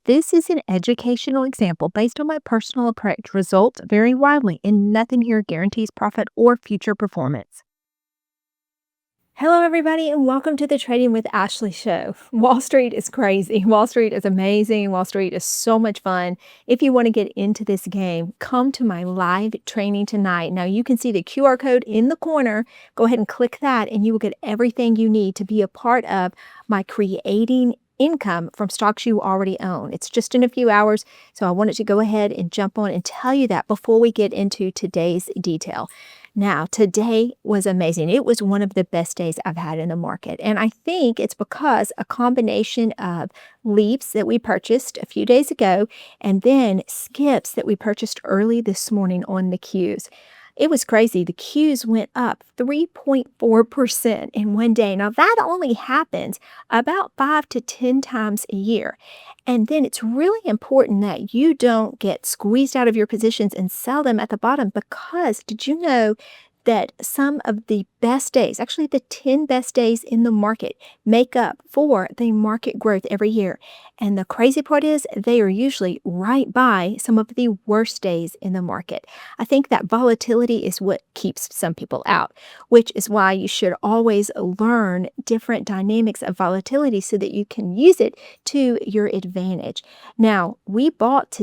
This is an educational example based on my personal approach. Results vary widely, and nothing here guarantees profit or future performance. Hello, everybody, and welcome to the Trading with Ashley show. Wall Street is crazy. Wall Street is amazing. Wall Street is so much fun. If you want to get into this game, come to my live training tonight. Now, you can see the QR code in the corner. Go ahead and click that, and you will get everything you need to be a part of my creating income from stocks you already own. It's just in a few hours, so I wanted to go ahead and jump on and tell you that before we get into today's detail. Now, today was amazing. It was one of the best days I've had in the market. And I think it's because a combination of leaps that we purchased a few days ago and then skips that we purchased early this morning on the Qs. It was crazy. The Qs went up 3.4% in one day. Now, that only happens about 5 to 10 times a year. And then it's really important that you don't get squeezed out of your positions and sell them at the bottom, because did you know that some of the best days, actually the 10 best days in the market, make up for the market growth every year? And the crazy part is they are usually right by some of the worst days in the market. I think that volatility is what keeps some people out, which is why you should always learn different dynamics of volatility so that you can use it to your advantage. Now, we bought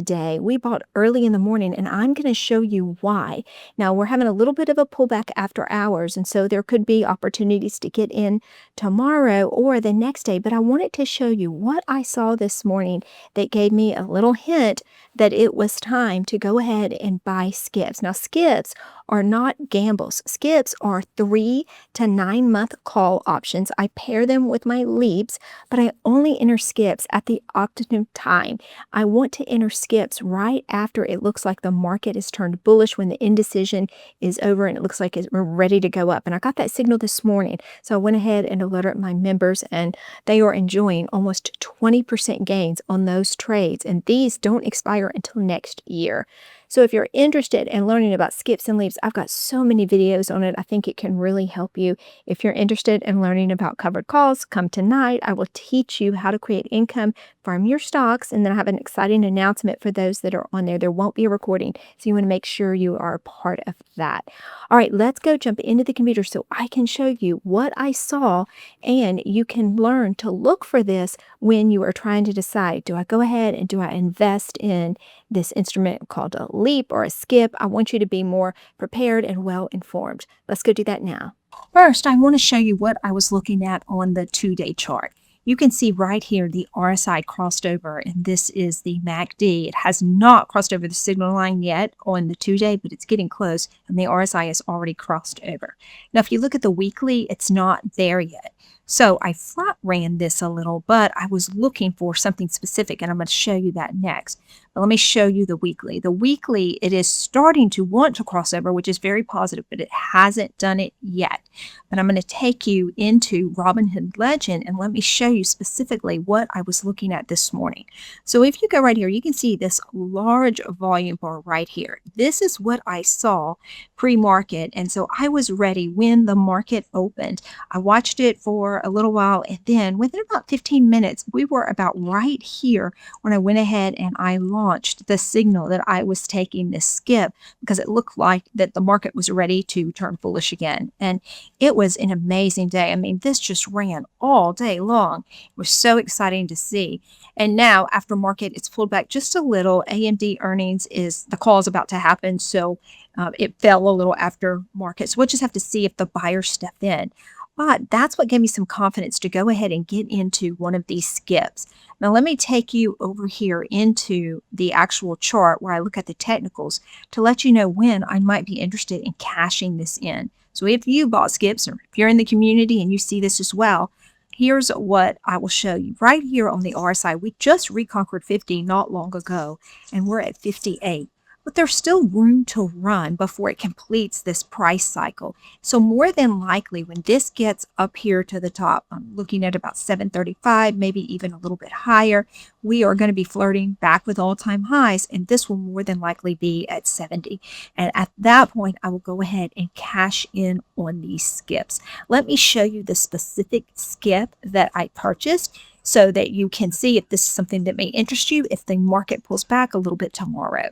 early in the morning, and I'm going to show you why. Now, we're having a little bit of a pullback after hours, and so there could be opportunities to get in tomorrow or the next day, but I wanted to show you what I saw this morning that gave me a little hint that it was time to go ahead and buy skips. Now, skips are not gambles. Skips are 3 to 9 month call options. I pair them with my leaps, but I only enter skips at the optimum time. I want to enter skips right after it looks like the market is turned bullish, when the indecision is over and it looks like we're ready to go up. And I got that signal this morning, so I went ahead and alerted my members, and they are enjoying almost 20% gains on those trades, and these don't expire until next year. So if you're interested in learning about skips and leaps, I've got so many videos on it. I think it can really help you. If you're interested in learning about covered calls, come tonight. I will teach you how to create income from your stocks, and then I have an exciting announcement for those that are on there. There won't be a recording, so you want to make sure you are a part of that. All right, let's go jump into the computer so I can show you what I saw, and you can learn to look for this when you are trying to decide, do I go ahead and do I invest in this instrument called a leap or a skip? I want you to be more prepared and well informed. Let's go do that now. First, I want to show you what I was looking at on the 2-day chart. You can see right here the RSI crossed over, and this is the MACD. It has not crossed over the signal line yet on the 2-day, but it's getting close, and the RSI has already crossed over. Now, if you look at the weekly, it's not there yet. So I flat ran this a little, but I was looking for something specific, and I'm going to show you that next. But let me show you the weekly. The weekly, it is starting to want to cross over, which is very positive, but it hasn't done it yet. But I'm going to take you into Robinhood Legend, and let me show you specifically what I was looking at this morning. So if you go right here, you can see this large volume bar right here. This is what I saw pre-market, and so I was ready when the market opened. I watched it for a little while, and then within about 15 minutes, we were about right here when I went ahead and I launched the signal that I was taking this skip, because it looked like that the market was ready to turn bullish again. And it was an amazing day. I mean, this just ran all day long. It was so exciting to see. And now after market, it's pulled back just a little. AMD earnings the call is about to happen, so it fell a little after market. So we'll just have to see if the buyers step in. But that's what gave me some confidence to go ahead and get into one of these skips. Now, let me take you over here into the actual chart where I look at the technicals to let you know when I might be interested in cashing this in. So if you bought skips, or if you're in the community and you see this as well, here's what I will show you. Right here on the RSI, we just reconquered 50 not long ago, and we're at 58. but there's still room to run before it completes this price cycle. So more than likely, when this gets up here to the top, I'm looking at about 735, maybe even a little bit higher, we are going to be flirting back with all-time highs, and this will more than likely be at 70. And at that point, I will go ahead and cash in on these skips. Let me show you the specific skip that I purchased so that you can see if this is something that may interest you if the market pulls back a little bit tomorrow.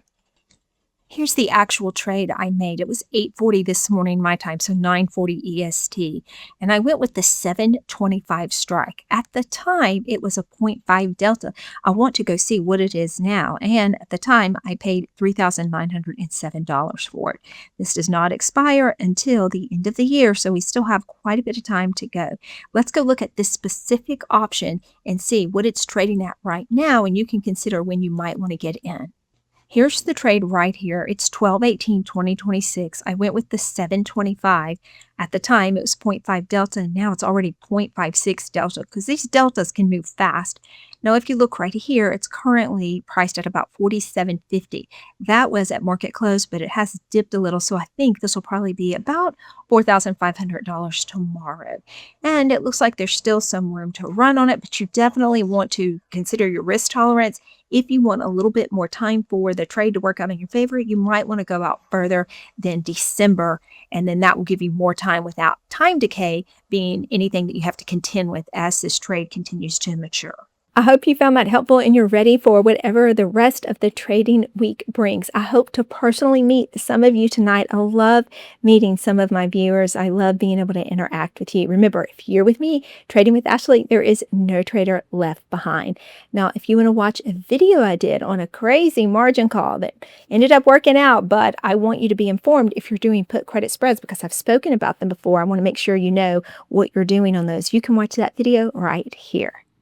Here's the actual trade I made. It was 8:40 this morning my time, so 9:40 EST. And I went with the 725 strike. At the time, it was a zero point 0.5 delta. I want to go see what it is now. And at the time, I paid $3,907 for it. This does not expire until the end of the year, so we still have quite a bit of time to go. Let's go look at this specific option and see what it's trading at right now, and you can consider when you might want to get in. Here's the trade right here. It's 12/18/2026. I went with the 725. At the time, it was 0.5 delta, and now it's already 0.56 delta because these deltas can move fast. Now, if you look right here, it's currently priced at about 47.50. That was at market close, but it has dipped a little, so I think this will probably be about $4,500 tomorrow. And it looks like there's still some room to run on it, but you definitely want to consider your risk tolerance. If you want a little bit more time for the trade to work out in your favor, you might want to go out further than December, and then that will give you more time without time decay being anything that you have to contend with as this trade continues to mature. I hope you found that helpful and you're ready for whatever the rest of the trading week brings. I hope to personally meet some of you tonight. I love meeting some of my viewers. I love being able to interact with you. Remember, if you're with me, Trading with Ashley, there is no trader left behind. Now, if you want to watch a video I did on a crazy margin call that ended up working out, but I want you to be informed if you're doing put credit spreads because I've spoken about them before. I want to make sure you know what you're doing on those. You can watch that video right here.